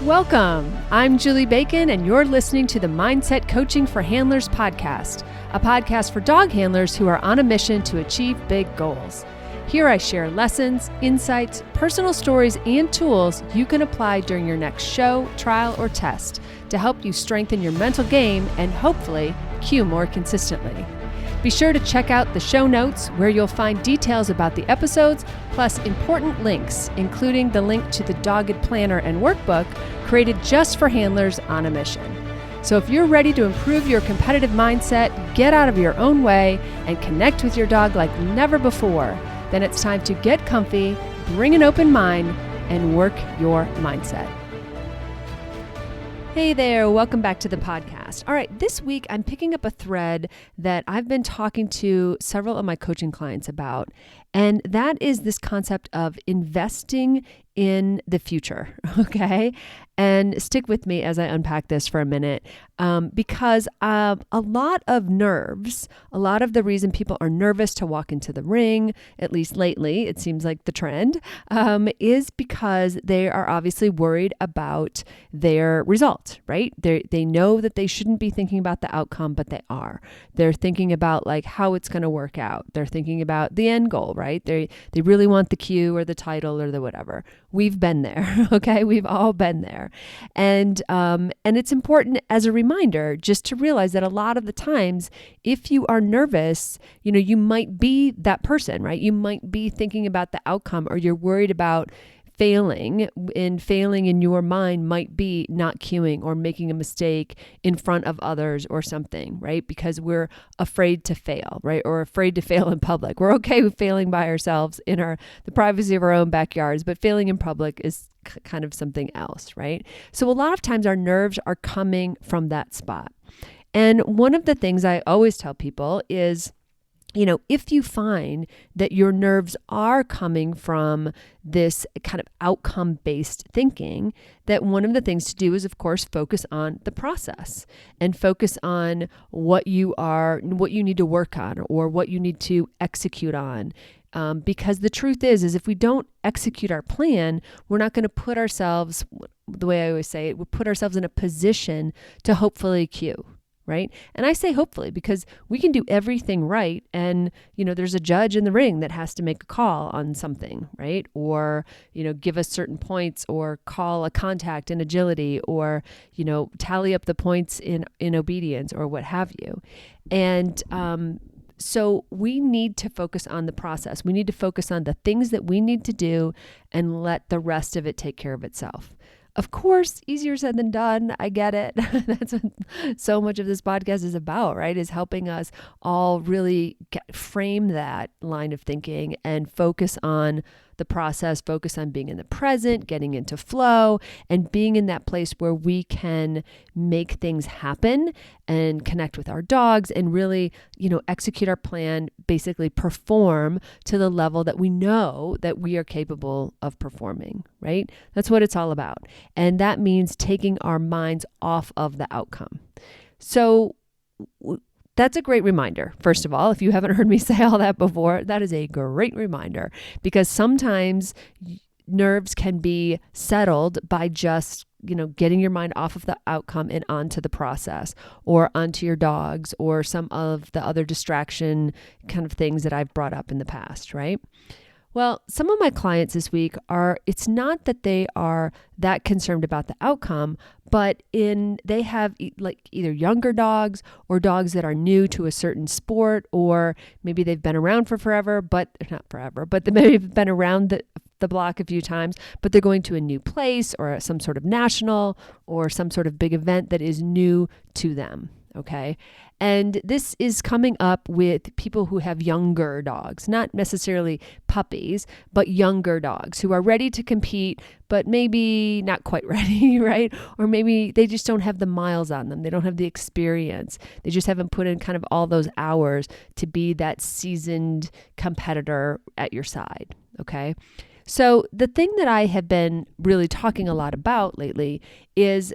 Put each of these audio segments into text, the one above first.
Welcome. I'm Julie Bacon, and you're listening to the Mindset Coaching for Handlers podcast, a podcast for dog handlers who are on a mission to achieve big goals. Here I share lessons, insights, personal stories, and tools you can apply during your next show, trial, or test to help you strengthen your mental game and hopefully cue more consistently. Be sure to check out the show notes where you'll find details about the episodes, plus important links, including the link to the Dogged Planner and Workbook created just for handlers on a mission. So if you're ready to improve your competitive mindset, get out of your own way, and connect with your dog like never before, then it's time to get comfy, bring an open mind, and work your mindset. Hey there, welcome back to the podcast. All right, this week I'm picking up a thread that I've been talking to several of my coaching clients about, and that is this concept of investing in the future, okay? And stick with me as I unpack this for a minute, because a lot of nerves, a lot of the reason people are nervous to walk into the ring, at least lately, it seems like the trend, is because they are obviously worried about their result, right? They know that they shouldn't be thinking about the outcome, but they are. They're thinking about like how it's going to work out. They're thinking about the end goal, right? They really want the cue or the title or the whatever. We've been there, okay? We've all been there. And it's important as a reminder just to realize that a lot of the times, if you are nervous, you might be that person, right? You might be thinking about the outcome, or you're worried about failing, and failing in your mind might be not cueing or making a mistake in front of others or something, right? Because we're afraid to fail, right? Or afraid to fail in public. We're okay with failing by ourselves in the privacy of our own backyards, but failing in public is kind of something else, right? So a lot of times our nerves are coming from that spot. And one of the things I always tell people is, if you find that your nerves are coming from this kind of outcome-based thinking, that one of the things to do is, of course, focus on the process and focus on what you need to work on or what you need to execute on. Because the truth is if we don't execute our plan, we're not going to put ourselves, the way I always say it, we'll put ourselves in a position to hopefully cue. Right? And I say hopefully because we can do everything right. And, there's a judge in the ring that has to make a call on something, right? Or, give us certain points or call a contact in agility or, tally up the points in obedience or what have you. And, so we need to focus on the process. We need to focus on the things that we need to do and let the rest of it take care of itself. Of course, easier said than done. I get it. That's what so much of this podcast is about, right? Is helping us all really frame that line of thinking and focus on the process, focus on being in the present, getting into flow, and being in that place where we can make things happen and connect with our dogs and really, execute our plan, basically perform to the level that we know that we are capable of performing, right? That's what it's all about. And that means taking our minds off of the outcome. So that's a great reminder. First of all, if you haven't heard me say all that before, that is a great reminder, because sometimes nerves can be settled by just, getting your mind off of the outcome and onto the process or onto your dogs or some of the other distraction kind of things that I've brought up in the past, right? Well, some of my clients this week it's not that they are that concerned about the outcome, but they have either younger dogs or dogs that are new to a certain sport, or maybe they've been around for forever, but not forever, but they maybe have been around the block a few times, but they're going to a new place or some sort of national or some sort of big event that is new to them. Okay. And this is coming up with people who have younger dogs, not necessarily puppies, but younger dogs who are ready to compete, but maybe not quite ready, right? Or maybe they just don't have the miles on them. They don't have the experience. They just haven't put in kind of all those hours to be that seasoned competitor at your side. Okay. So the thing that I have been really talking a lot about lately is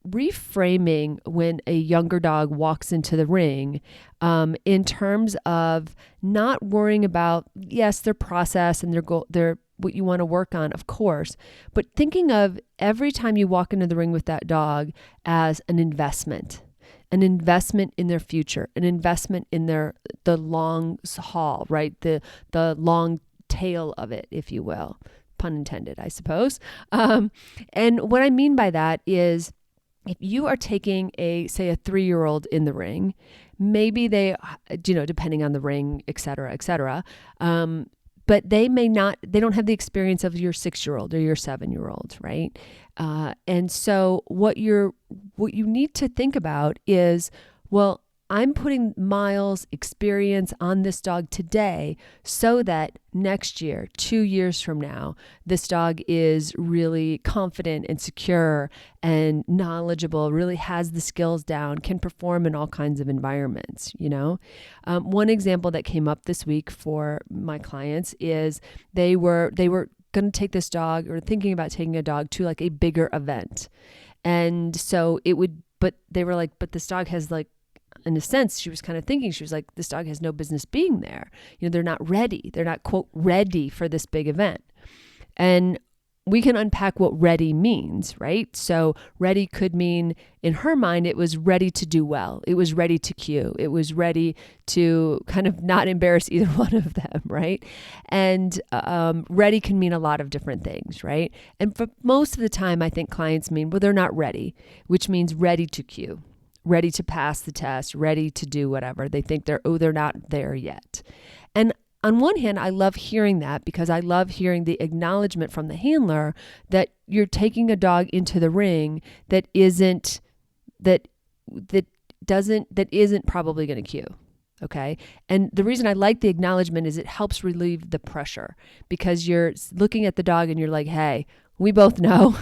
reframing when a younger dog walks into the ring, in terms of not worrying about, yes, their process and their goal, their what you want to work on, of course, but thinking of every time you walk into the ring with that dog as an investment in their future, an investment in the long haul, right? The long tail of it, if you will, pun intended, I suppose. And what I mean by that is, if you are taking say a 3-year-old in the ring, maybe they, depending on the ring, et cetera, but they don't have the experience of your 6-year-old or your 7-year-old, right? And so what you need to think about is, well, I'm putting miles, experience on this dog today so that next year, 2 years from now, this dog is really confident and secure and knowledgeable, really has the skills down, can perform in all kinds of environments, One example that came up this week for my clients is they were going to take this dog, or thinking about taking a dog to like a bigger event. And so but they were like, but this dog has like, in a sense, she was kind of thinking, she was like, this dog has no business being there. They're not ready. They're not, quote, ready for this big event. And we can unpack what ready means, right? So ready could mean, in her mind, it was ready to do well. It was ready to cue. It was ready to kind of not embarrass either one of them, right? And ready can mean a lot of different things, right? And for most of the time, I think clients mean, well, they're not ready, which means ready to cue, ready to pass the test, ready to do whatever. They think they're not there yet. And on one hand, I love hearing that, because I love hearing the acknowledgement from the handler that you're taking a dog into the ring that isn't probably going to cue. Okay. And the reason I like the acknowledgement is it helps relieve the pressure, because you're looking at the dog and you're like, hey, we both know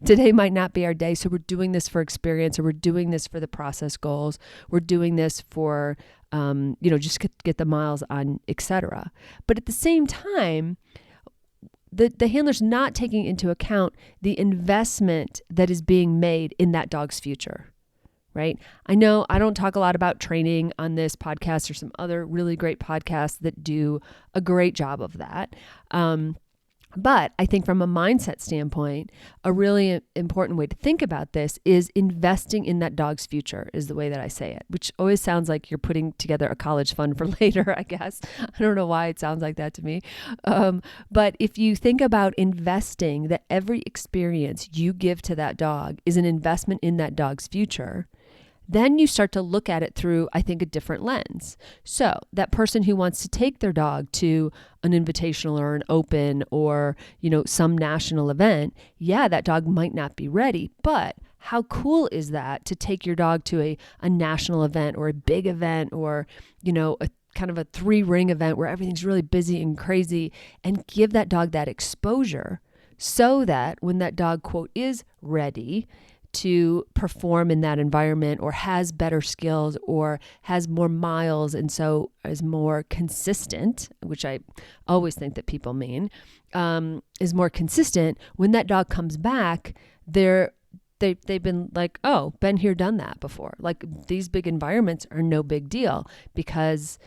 today might not be our day. So we're doing this for experience, or we're doing this for the process goals. We're doing this for, just get the miles on, et cetera. But at the same time, the handler's not taking into account the investment that is being made in that dog's future, right? I know I don't talk a lot about training on this podcast or some other really great podcasts that do a great job of that. But I think from a mindset standpoint, a really important way to think about this is investing in that dog's future, is the way that I say it, which always sounds like you're putting together a college fund for later, I guess. I don't know why it sounds like that to me. But if you think about investing, that every experience you give to that dog is an investment in that dog's future, then you start to look at it through, I think, a different lens. So that person who wants to take their dog to an invitational or an open or, some national event, yeah, that dog might not be ready, but how cool is that to take your dog to a national event or a big event, or, a kind of a 3-ring event where everything's really busy and crazy, and give that dog that exposure so that when that dog, quote, is ready to perform in that environment, or has better skills, or has more miles, and so is more consistent, which I always think that people mean, is more consistent. When that dog comes back, they've been like, oh, been here, done that before. Like, these big environments are no big deal, because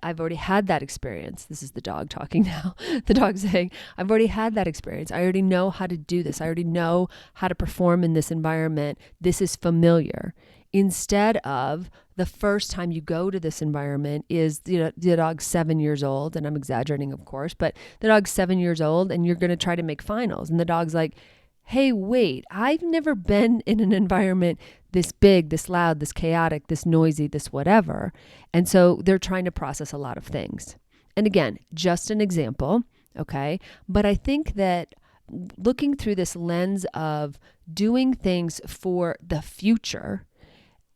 I've already had that experience. This is the dog talking now. The dog saying, I've already had that experience. I already know how to do this. I already know how to perform in this environment. This is familiar. Instead of the first time you go to this environment is, the dog's 7 years old, and I'm exaggerating, of course, but the dog's 7 years old, and you're going to try to make finals. And the dog's like, hey, wait, I've never been in an environment this big, this loud, this chaotic, this noisy, this whatever. And so they're trying to process a lot of things. And again, just an example, okay? But I think that looking through this lens of doing things for the future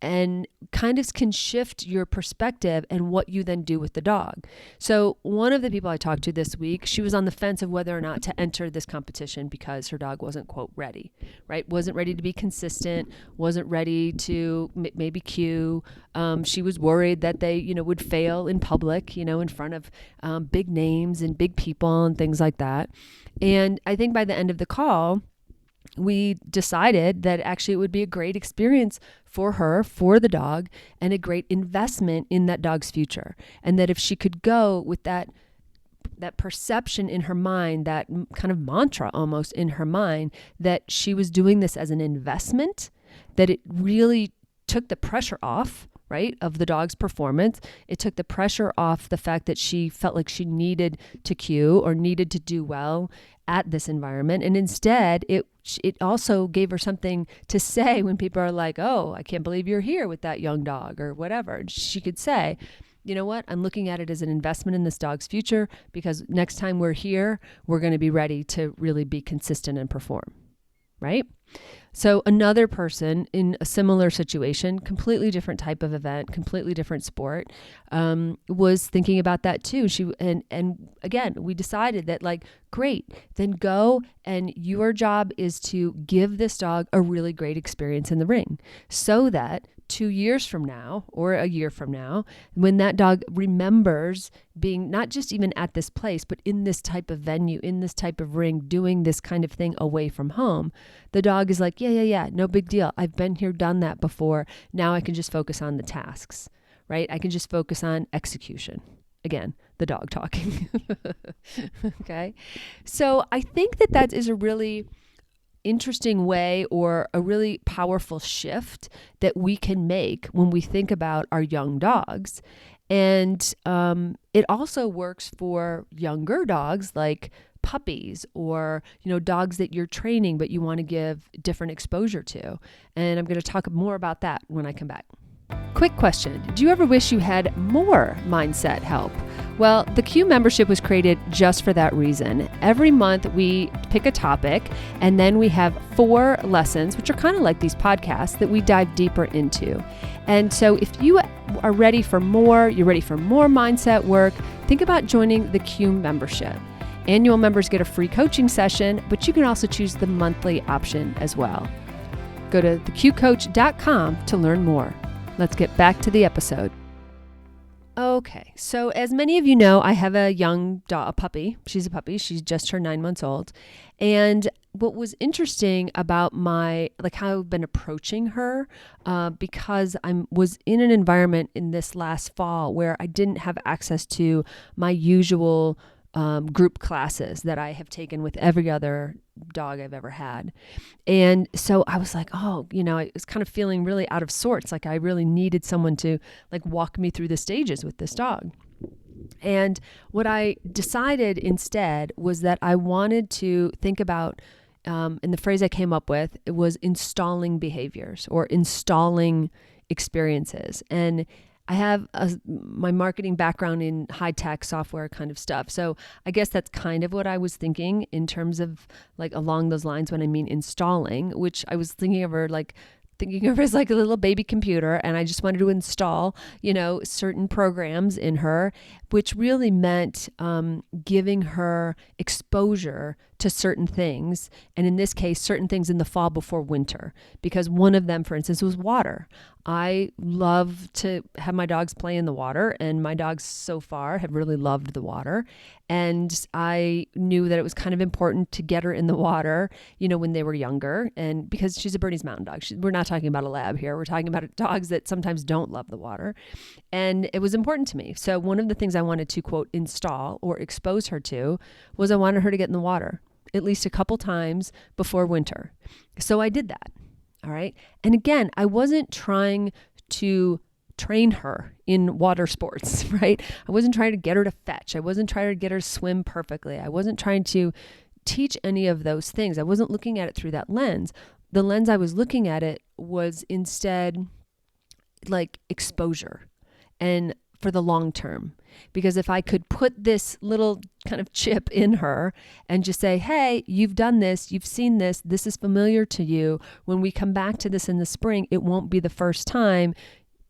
and kind of can shift your perspective and what you then do with the dog. So one of the people I talked to this week, she was on the fence of whether or not to enter this competition because her dog wasn't, quote, ready, right? Wasn't ready to be consistent, wasn't ready to maybe cue. She was worried that they, would fail in public, in front of big names and big people and things like that. And I think by the end of the call, we decided that actually it would be a great experience for her, for the dog, and a great investment in that dog's future. And that if she could go with that that perception in her mind, that kind of mantra almost in her mind, that she was doing this as an investment, that it really took the pressure off, right, of the dog's performance. It took the pressure off the fact that she felt like she needed to cue or needed to do well at this environment. And instead, it also gave her something to say when people are like, oh, I can't believe you're here with that young dog or whatever. And she could say, you know what, I'm looking at it as an investment in this dog's future, because next time we're here, we're going to be ready to really be consistent and perform, right? So another person in a similar situation, completely different type of event, completely different sport, was thinking about that too. And again, we decided that, like, great, then go, and your job is to give this dog a really great experience in the ring, so that 2 years from now or a year from now, when that dog remembers being not just even at this place, but in this type of venue, in this type of ring, doing this kind of thing away from home, the dog is like, yeah, no big deal. I've been here, done that before. Now I can just focus on the tasks, right? I can just focus on execution. Again, the dog talking. Okay. So I think that is a really interesting way, or a really powerful shift that we can make when we think about our young dogs. And it also works for younger dogs, like puppies, or, dogs that you're training but you want to give different exposure to. And I'm going to talk more about that when I come back. Quick question. Do you ever wish you had more mindset help? Well, the Q membership was created just for that reason. Every month we pick a topic, and then we have 4 lessons, which are kind of like these podcasts, that we dive deeper into. And so if you are ready for more, you're ready for more mindset work, think about joining the Q membership. Annual members get a free coaching session, but you can also choose the monthly option as well. Go to theqcoach.com to learn more. Let's get back to the episode. Okay, so as many of you know, I have a young dog, a puppy. She's a puppy. She's just turned 9 months old. And what was interesting about how I've been approaching her, because I was in an environment in this last fall where I didn't have access to my usual group classes that I have taken with every other dog I've ever had. And so I was like, I was kind of feeling really out of sorts. Like I really needed someone to walk me through the stages with this dog. And what I decided instead was that I wanted to think about, and the phrase I came up with, it was installing behaviors or installing experiences. And I have my marketing background in high-tech software kind of stuff. So I guess that's kind of what I was thinking in terms of along those lines when I mean installing, which I was thinking of her as like a little baby computer, and I just wanted to install, certain programs in her, which really meant giving her exposure to certain things, and in this case, certain things in the fall before winter, because one of them, for instance, was water. I love to have my dogs play in the water, and my dogs so far have really loved the water. And I knew that it was kind of important to get her in the water, when they were younger. And because she's a Bernese Mountain Dog, we're not talking about a lab here. We're talking about dogs that sometimes don't love the water. And it was important to me. So one of the things I wanted to, quote, install or expose her to was I wanted her to get in the water at least a couple times before winter. So I did that. All right. And again, I wasn't trying to train her in water sports, right? I wasn't trying to get her to fetch. I wasn't trying to get her to swim perfectly. I wasn't trying to teach any of those things. I wasn't looking at it through that lens. The lens I was looking at it was instead exposure and for the long term. Because if I could put this little kind of chip in her and just say, hey, you've done this, you've seen this, this is familiar to you. When we come back to this in the spring, it won't be the first time.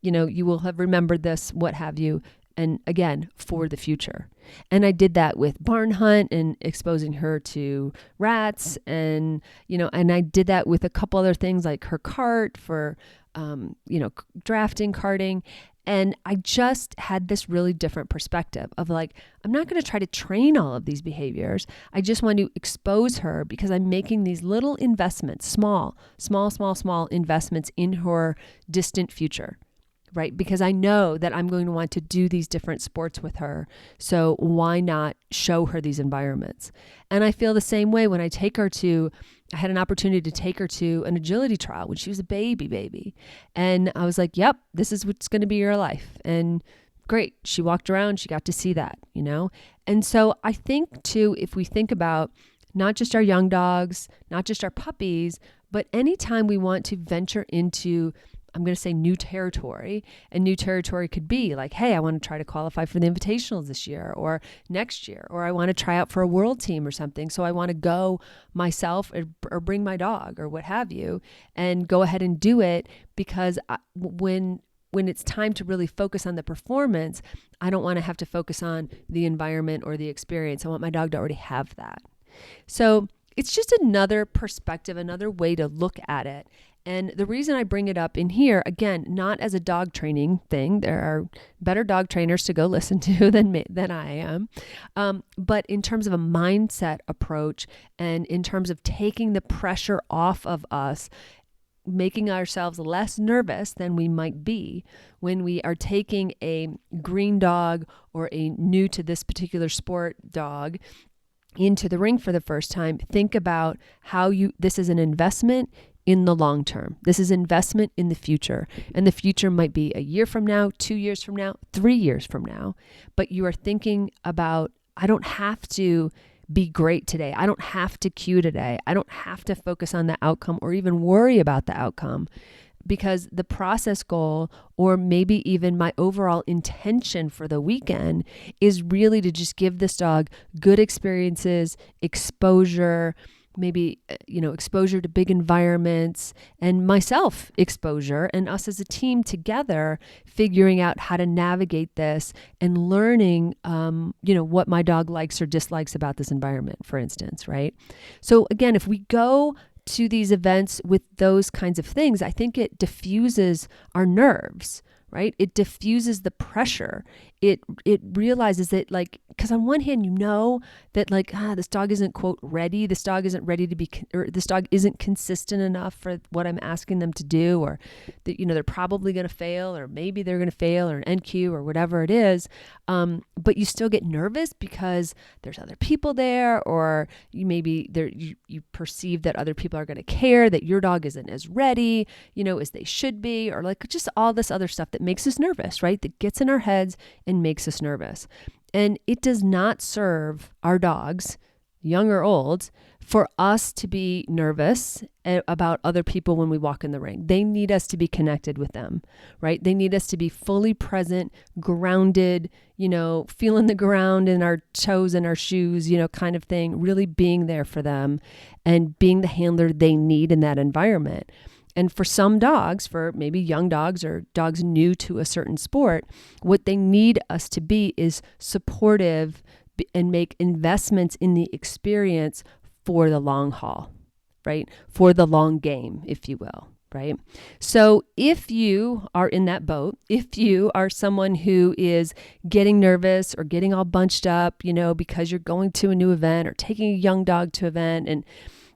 You will have remembered this, what have you. And again, for the future. And I did that with barn hunt and exposing her to rats. And, and I did that with a couple other things like her cart for, drafting, carting. And I just had this really different perspective of I'm not going to try to train all of these behaviors. I just want to expose her because I'm making these little investments, small investments in her distant future. right? Because I know that I'm going to want to do these different sports with her. So why not show her these environments? And I feel the same way when I had an opportunity to take her to an agility trial when she was a baby. And I was like, yep, this is what's going to be your life. And great. She walked around, she got to see that, And so I think too, if we think about not just our young dogs, not just our puppies, but anytime we want to venture into, I'm going to say new territory, and new territory could be like, hey, I want to try to qualify for the invitationals this year or next year, or I want to try out for a world team or something. So I want to go myself or bring my dog or what have you, and go ahead and do it because when it's time to really focus on the performance, I don't want to have to focus on the environment or the experience. I want my dog to already have that. So it's just another perspective, another way to look at it. And the reason I bring it up in here, again, not as a dog training thing, there are better dog trainers to go listen to than I am, but in terms of a mindset approach and in terms of taking the pressure off of us, making ourselves less nervous than we might be when we are taking a green dog or a new to this particular sport dog into the ring for the first time. Think about how this is an investment in the long term. This is investment in the future. And the future might be a year from now, 2 years from now, 3 years from now. But you are thinking about, I don't have to be great today. I don't have to cue today. I don't have to focus on the outcome or even worry about the outcome, because the process goal, or maybe even my overall intention for the weekend, is really to just give this dog good experiences, exposure, maybe, exposure to big environments, and myself exposure, and us as a team together figuring out how to navigate this and learning, what my dog likes or dislikes about this environment, for instance, right? So again, if we go to these events with those kinds of things, I think it diffuses our nerves, right? It diffuses the pressure. It realizes that, because on one hand, that this dog isn't, quote, ready. This dog isn't ready to be, or this dog isn't consistent enough for what I'm asking them to do, or that, they're probably going to fail, or maybe they're going to fail, or an NQ or whatever it is. But you still get nervous because there's other people there, or you perceive that other people are going to care, that your dog isn't as ready, as they should be, or just all this other stuff that makes us nervous, right? That gets in our heads and makes us nervous. And it does not serve our dogs, young or old, for us to be nervous about other people when we walk in the ring. They need us to be connected with them, right? They need us to be fully present, grounded, feeling the ground in our toes and our shoes, kind of thing, really being there for them and being the handler they need in that environment. And for some dogs, for maybe young dogs or dogs new to a certain sport, what they need us to be is supportive and make investments in the experience for the long haul, right? For the long game, if you will, right? So if you are in that boat, if you are someone who is getting nervous or getting all bunched up, because you're going to a new event or taking a young dog to an event, and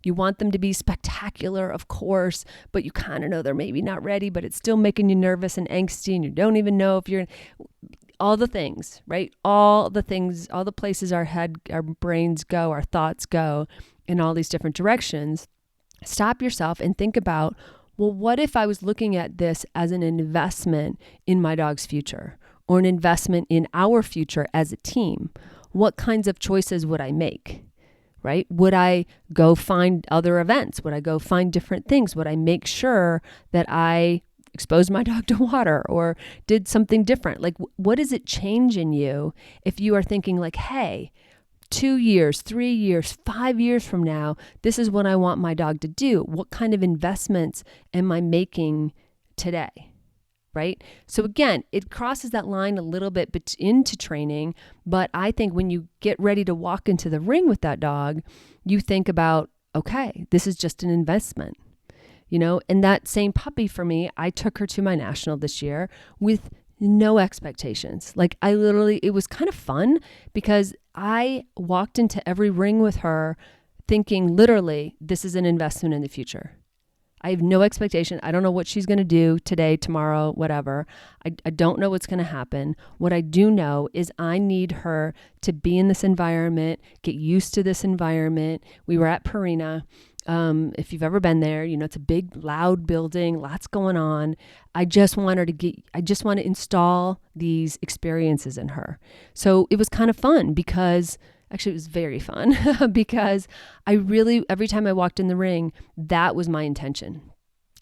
you want them to be spectacular, of course, but you kind of know they're maybe not ready, but it's still making you nervous and angsty, and you don't even know if you're all the things, right? All the things, all the places our brains go, our thoughts go in all these different directions. Stop yourself and think about, well, what if I was looking at this as an investment in my dog's future, or an investment in our future as a team? What kinds of choices would I make? Right? Would I go find other events? Would I go find different things? Would I make sure that I exposed my dog to water or did something different? What does it change in you if you are thinking hey, 2 years, 3 years, 5 years from now, this is what I want my dog to do. What kind of investments am I making today? Right? So again, it crosses that line a little bit into training, but I think when you get ready to walk into the ring with that dog, you think about, okay, this is just an investment, and that same puppy for me, I took her to my national this year with no expectations. It was kind of fun because I walked into every ring with her thinking literally, this is an investment in the future. I have no expectation. I don't know what she's going to do today, tomorrow, whatever. I don't know what's going to happen. What I do know is I need her to be in this environment, get used to this environment. We were at Purina. If you've ever been there, it's a big, loud building, lots going on. I just want to install these experiences in her. So it was kind of fun actually it was very fun because every time I walked in the ring, that was my intention.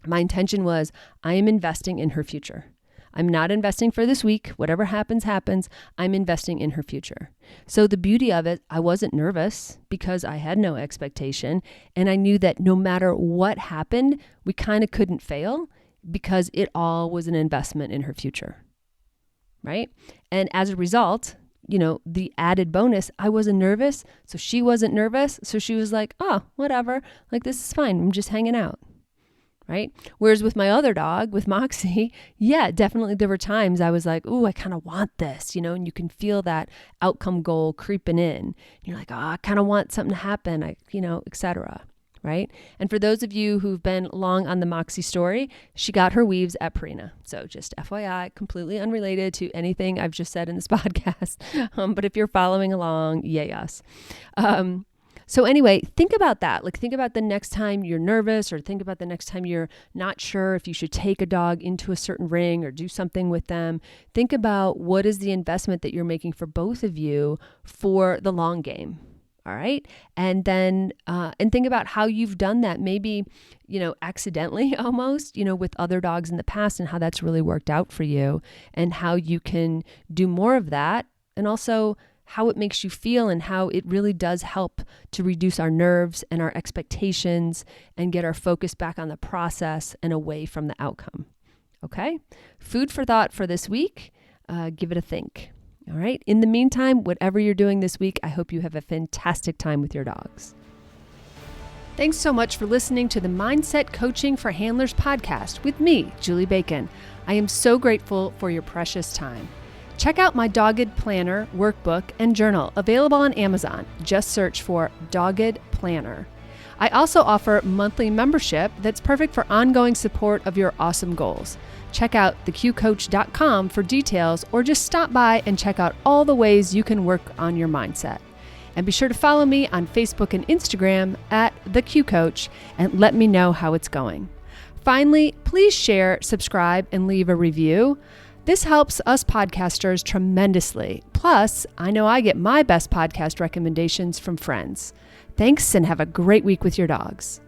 My intention was I am investing in her future. I'm not investing for this week. Whatever happens, happens. I'm investing in her future. So the beauty of it, I wasn't nervous because I had no expectation. And I knew that no matter what happened, we kind of couldn't fail because it all was an investment in her future, right? And as a result, the added bonus, I wasn't nervous. So she wasn't nervous. So she was like, oh, whatever. Like, this is fine. I'm just hanging out. Right? Whereas with my other dog, with Moxie, yeah, definitely there were times I was like, ooh, I kind of want this, and you can feel that outcome goal creeping in. And you're like, oh, I kind of want something to happen, et cetera. Right? And for those of you who've been long on the Moxie story, she got her weaves at Purina. So just FYI, completely unrelated to anything I've just said in this podcast. But if you're following along, yay us. So anyway, think about that. Like, think about the next time you're nervous, or think about the next time you're not sure if you should take a dog into a certain ring or do something with them. Think about what is the investment that you're making for both of you for the long game. All right. And then, and think about how you've done that, maybe, accidentally almost, with other dogs in the past, and how that's really worked out for you, and how you can do more of that. And also how it makes you feel, and how it really does help to reduce our nerves and our expectations and get our focus back on the process and away from the outcome. Okay. Food for thought for this week. Give it a think. All right. In the meantime, whatever you're doing this week, I hope you have a fantastic time with your dogs. Thanks so much for listening to the Mindset Coaching for Handlers podcast with me, Julie Bacon. I am so grateful for your precious time. Check out my Dogged Planner workbook and journal available on Amazon. Just search for Dogged Planner. I also offer monthly membership that's perfect for ongoing support of your awesome goals. Check out theqcoach.com for details, or just stop by and check out all the ways you can work on your mindset. And be sure to follow me on Facebook and Instagram at theqcoach and let me know how it's going. Finally, please share, subscribe, and leave a review. This helps us podcasters tremendously. Plus, I know I get my best podcast recommendations from friends. Thanks, and have a great week with your dogs.